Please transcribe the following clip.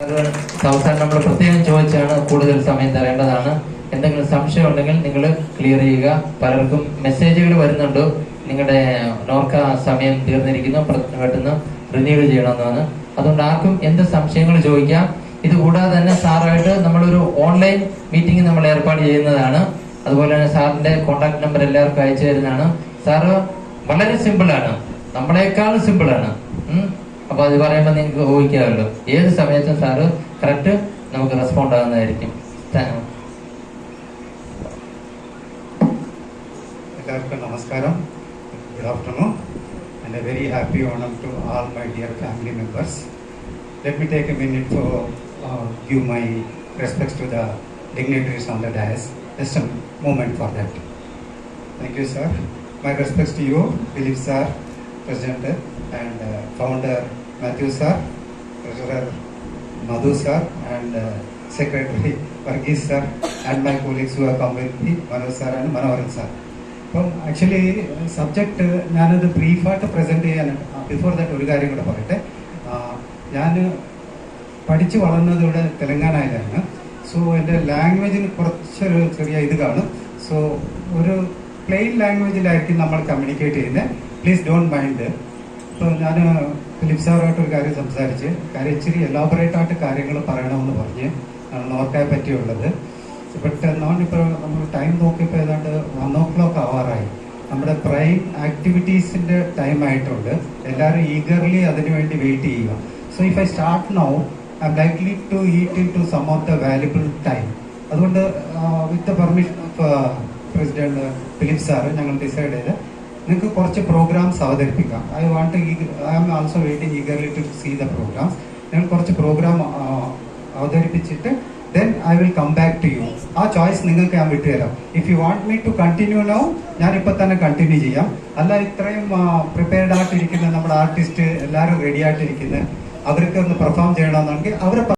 അവസാനം നമ്മൾ പ്രത്യേകം ചോദിച്ചാണ് കൂടുതൽ സമയം തരേണ്ടതാണ്. എന്തെങ്കിലും സംശയം ഉണ്ടെങ്കിൽ നിങ്ങൾ ക്ലിയർ ചെയ്യുക. പലർക്കും മെസ്സേജുകൾ വരുന്നുണ്ട്, നിങ്ങളുടെ നോർക്ക സമയം തീർന്നിരിക്കുന്നു, പെട്ടെന്ന് റിന്യൂവൽ ചെയ്യണമെന്നാണ്. അതുകൊണ്ട് ആർക്കും എന്ത് സംശയങ്ങൾ ചോദിക്കാം. ഇത് കൂടാതെ തന്നെ സാറായിട്ട് നമ്മളൊരു ഓൺലൈൻ മീറ്റിംഗ് നമ്മൾ ഏർപ്പാട് ചെയ്യുന്നതാണ്. അതുപോലെ തന്നെ സാറിന്റെ കോൺടാക്ട് നമ്പർ എല്ലാവർക്കും അയച്ചു തരുന്നതാണ്. സാറ് വളരെ സിമ്പിളാണ്, നമ്മളെക്കാളും സിമ്പിളാണ്. അപ്പൊ അത് പറയുമ്പോൾ നിങ്ങൾക്ക് ഊഹിക്കാമല്ലോ, ഏത് സമയത്തും സാറ് കറക്റ്റ് നമുക്ക് റെസ്പോണ്ട് ആകുന്നതായിരിക്കും. എല്ലാവർക്കും നമസ്കാരം, good afternoon and a very happy Onam to all my dear family members. Let me take a minute to give my respects to the dignitaries on the dais. Just a moment for that. Thank you, sir. My respects to you, Philip sir, President and Founder Matthew sir, Treasurer Madhu sir, and Secretary Varghese sir, and my colleagues who have come with me, Manu sir and Manoharan sir. അപ്പം actually subject ഞാനത് ബ്രീഫായിട്ട് present ചെയ്യാൻ before that ഒരു കാര്യം കൂടെ പറയട്ടെ. ഞാൻ പഠിച്ചു വളർന്നത് ഇവിടെ തെലങ്കാനയിലാണ്. സോ എൻ്റെ ലാംഗ്വേജിന് കുറച്ചൊരു ചെറിയ ഇത് കാണും. സോ ഒരു പ്ലെയിൻ ലാംഗ്വേജിലായിരിക്കും നമ്മൾ കമ്മ്യൂണിക്കേറ്റ് ചെയ്യുന്നത്. Please don't mind. ഇപ്പോൾ ഞാൻ ഫിലിപ്പ് സാറുമായിട്ടൊരു കാര്യം സംസാരിച്ച് ഇച്ചിരി എലാബറേറ്റായിട്ട് കാര്യങ്ങൾ പറയണമെന്ന് പറഞ്ഞ് നോർക്കയെ പറ്റിയുള്ളത്. ബട്ട് ഇപ്പോൾ നമ്മൾ ടൈം നോക്കിയപ്പോൾ ഏതാണ്ട് 1 o'clock ആവാറായി. നമ്മുടെ പ്രൈം ആക്ടിവിറ്റീസിൻ്റെ ടൈം ആയിട്ടുണ്ട്. എല്ലാവരും ഈഗർലി അതിനു വേണ്ടി വെയിറ്റ് ചെയ്യുക. So if I start now I'm likely to eat into some of the valuable time. അതുകൊണ്ട് with the permission of president Philip sir ഞങ്ങൾ ഡിസൈഡ് ചെയ്ത് നിങ്ങൾക്ക് കുറച്ച് പ്രോഗ്രാംസ് അവതരിപ്പിക്കാം. I am also waiting eagerly to see the programmes. ഞങ്ങൾ കുറച്ച് programme അവതരിപ്പിച്ചിട്ട് then I will come back to you. ആ ചോയ്സ് നിങ്ങൾക്ക് ഞാൻ വിട്ടുതരാം. If you want me to continue now, ഞാൻ ഇപ്പൊ തന്നെ കണ്ടിന്യൂ ചെയ്യാം. അല്ല, ഇത്രയും പ്രിപ്പയർഡ് ആയിട്ടിരിക്കുന്ന നമ്മുടെ ആർട്ടിസ്റ്റ് എല്ലാവരും റെഡി ആയിട്ടിരിക്കുന്ന അവർക്ക് ഒന്ന് പെർഫോം ചെയ്യണമെന്നുണ്ടെങ്കിൽ അവരെ